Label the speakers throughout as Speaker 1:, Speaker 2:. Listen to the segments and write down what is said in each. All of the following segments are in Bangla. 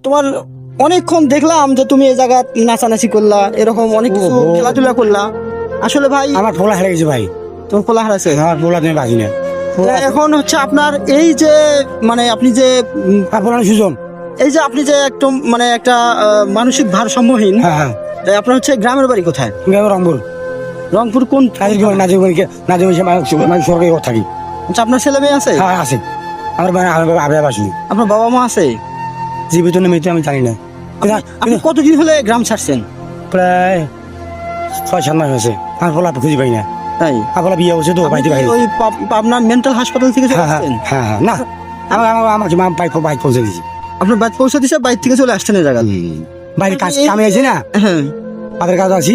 Speaker 1: তোমার অনেকক্ষণ দেখলাম যে তুমি এই জায়গা নাচানাচি করলা, এরকম অনেক কিছু খেলাধুলা করলা। আসলে ভাই
Speaker 2: আমার পোলা হারিয়ে গেছে ভাই,
Speaker 1: তোমার পোলা হারাইছে।
Speaker 2: আমার পোলা তুমি বাকি না।
Speaker 1: এখন হচ্ছে আপনার এই যে মানে আপনি যে
Speaker 2: পোলা সুজন।
Speaker 1: এই যে আপনি যে একদম মানে একটা মানসিক ভারসাম্যহীন,
Speaker 2: হ্যাঁ হ্যাঁ,
Speaker 1: আপনার হচ্ছে গ্রামের বাড়ি কোথায়?
Speaker 2: রংপুর।
Speaker 1: রংপুর কোন?
Speaker 2: সরকারি ঘর থাকি।
Speaker 1: আচ্ছা, আপনার ছেলে মেয়ে আছে?
Speaker 2: হ্যাঁ আছে, আমার আবে বাসি।
Speaker 1: আপনার বাবা মা আছে?
Speaker 2: জীবিত নেই আমি জানি না।
Speaker 1: আপনি কতদিন হলে গ্রাম ছাড়ছেন?
Speaker 2: প্রায় 6-7 মাস হয়েছে। আমার পোলা খুঁজে পাই না।
Speaker 1: তাই?
Speaker 2: আপনার বিয়ে হচ্ছে তো বাড়িতে বাইরে।
Speaker 1: ওই আপনার মেন্টাল হাসপাতাল থেকে চলে আসছেন?
Speaker 2: হ্যাঁ হ্যাঁ, না আমার বাইক পৌঁছে দিয়েছি।
Speaker 1: আপনার বাইক পৌঁছে দিচ্ছে, বাইক থেকে চলে আসছেন এই জায়গা?
Speaker 2: বাইরে কাজ কামে আছে না,
Speaker 1: হ্যাঁ,
Speaker 2: তাদের কাজ আছি।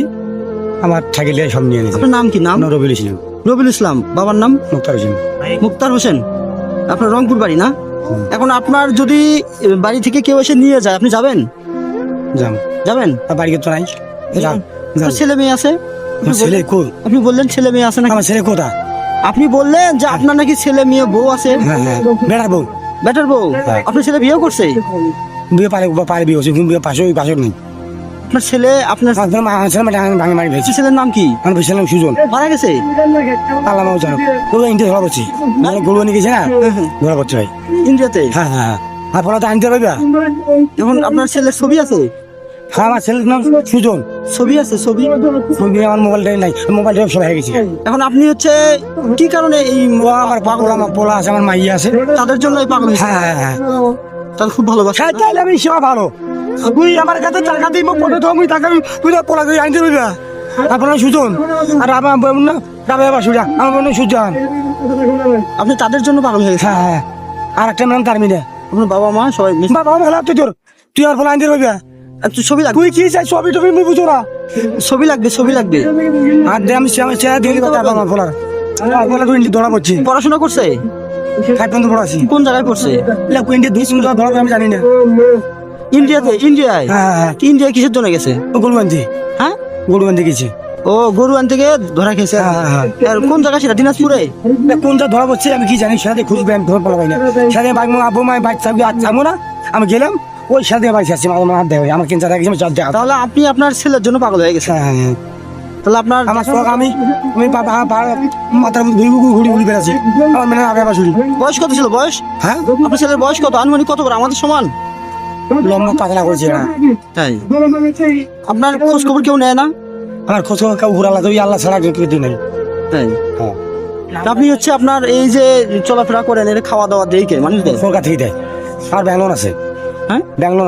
Speaker 2: আমার থাকলে সব নিয়ে নিয়েছে।
Speaker 1: আপনার নাম কি? নাম
Speaker 2: রবিউল ইসলাম।
Speaker 1: রবিউল ইসলাম। বাবার নাম?
Speaker 2: মুক্তার হোসেন।
Speaker 1: মুক্তার হোসেন। আপনার রংপুর বাড়ি না? এখন আপনার যদি বাড়ি থেকে কেউ এসে নিয়ে যায়, আপনি যাবেন? যাবেন?
Speaker 2: বাড়ি তো নাই।
Speaker 1: আপনার ছেলে মেয়ে আছে?
Speaker 2: ছেলে কই?
Speaker 1: আপনি বললেন ছেলে মেয়ে আছে না?
Speaker 2: আমার ছেলে কোথা?
Speaker 1: আপনি বললেন যে আপনার নাকি ছেলে মেয়ে বউ আছে।
Speaker 2: হ্যাঁ হ্যাঁ, বেটার বউ।
Speaker 1: বেটার বউ? আপনার ছেলে বিয়ে করছে?
Speaker 2: বিয়ে পারে বিয়ে হচ্ছে, কিন্তু বিয়ে পাশে নেই।
Speaker 1: আপনার ছেলে আপনার
Speaker 2: ভাঙে মারি ভেছি।
Speaker 1: ছেলের নাম কি?
Speaker 2: আমার বেশি নাম সুজন।
Speaker 1: মারা গেছে?
Speaker 2: আল্লাহ মাও জানো। গরু ইন্ডিয়া ধরা পড়ছি, মানে গরু নিয়ে গেছে না, ধরা পড়ছে ভাই
Speaker 1: ইন্ডিয়াতে?
Speaker 2: হ্যাঁ হ্যাঁ, আর বলা তো আনতে পারবা।
Speaker 1: এখন আপনার ছেলের ছবি আছে?
Speaker 2: হ্যাঁ, আমার ছেলের নাম সুজন।
Speaker 1: ছবি আছে? ছবি
Speaker 2: আমার মোবাইলটাই নাই, মোবাইলটা সব হয়ে গেছে।
Speaker 1: এখন আপনি হচ্ছে কি কারণে এই
Speaker 2: আমার পাগল, আমার পোলা আছে, আমার মাইয়া আছে,
Speaker 1: তাদের জন্য এই পাগল হয়েছে?
Speaker 2: হ্যাঁ হ্যাঁ হ্যাঁ,
Speaker 1: তাহলে খুব ভালোবাসা।
Speaker 2: তাইলে আমি সেবা ভালো। তুই আমার কাছে টাকা দিই, পরে তো আমি টাকা তুই পোলা তুই আনতে পারবা। আপনার সুজন আর আমার না যাবে আবার সুজা, আমার বোন সুজন।
Speaker 1: আপনি তাদের জন্য পাগল হয়ে গেছেন?
Speaker 2: হ্যাঁ হ্যাঁ, আর একটা নাম তারমিনা।
Speaker 1: আপনার বাবা মা সবাই
Speaker 2: বাবা ভালো তুই তোর, তুই আর পোলা আনতে পারবা।
Speaker 1: একটু ছবি লাগবে।
Speaker 2: তুই কি চাই ছবি টবি মুই বুঝো না।
Speaker 1: ছবি লাগবে, ছবি লাগবে।
Speaker 2: আর আমি চেহারা দিয়ে কথা আমার পোলার, আমার পোলা তুই ধরা পড়ছি।
Speaker 1: পড়াশোনা করছে?
Speaker 2: 5 পর্যন্ত পড়াছি।
Speaker 1: কোন জায়গায় করছে?
Speaker 2: ইন্ডিয়া 2 মিনিট ধরা আমি জানি না।
Speaker 1: ইন্ডিয়াতে? ইন্ডিয়ায়?
Speaker 2: হ্যাঁ হ্যাঁ,
Speaker 1: ইন্ডিয়ায় কিসের জন্য গেছে?
Speaker 2: গরু আনতে।
Speaker 1: হ্যাঁ,
Speaker 2: গরু আনতে গেছি।
Speaker 1: ও গরু আনতে গিয়ে ধরা খেয়েছে।
Speaker 2: হ্যাঁ।
Speaker 1: আর কোন জায়গা সেটা? দিনাজপুরে?
Speaker 2: কোনটা ধরা পড়ছে আমি কি জানি, সাথে খুঁজবে, আমি ধর পালা পাই না। সাথে বাইক আবু মাই বাইক চাবি যাবো না, আমি গেলাম ওই সাথে বাইক আসছি, আমার হাত দেয়, আমার কিনতে দেখেছি আমি।
Speaker 1: তাহলে আপনি আপনার ছেলের জন্য পাগল হয়ে গেছেন?
Speaker 2: হ্যাঁ,
Speaker 1: তাহলে আপনার
Speaker 2: আমার শখ, আমি মাথার মধ্যে ঘুরি ঘুরি বেড়াচ্ছি, আমার মেনে আগে আবার শুনি।
Speaker 1: বয়স কত ছিল? বয়স?
Speaker 2: হ্যাঁ,
Speaker 1: আপনার ছেলের বয়স কত? আনুমানিক কত করে? আমাদের সমান?
Speaker 2: লম্বা পাতলা করেছে না।
Speaker 1: তাই? আপনার খোঁজ খবর কেউ নেয় না?
Speaker 2: আমার খোঁজ খবর কেউ ঘুরালা তো আল্লাহ ছাড়া কেউ দিই নাই।
Speaker 1: তাই?
Speaker 2: হ্যাঁ,
Speaker 1: আপনি হচ্ছে আপনার এই যে চলাফেরা করেন, এটা খাওয়া দাওয়া দেই কে মানুষ দেয়?
Speaker 2: সরকার থেকে দেয়। আর ব্যাঙ্গলোর আছে।
Speaker 1: হ্যাঁ,
Speaker 2: ব্যাঙ্গলোর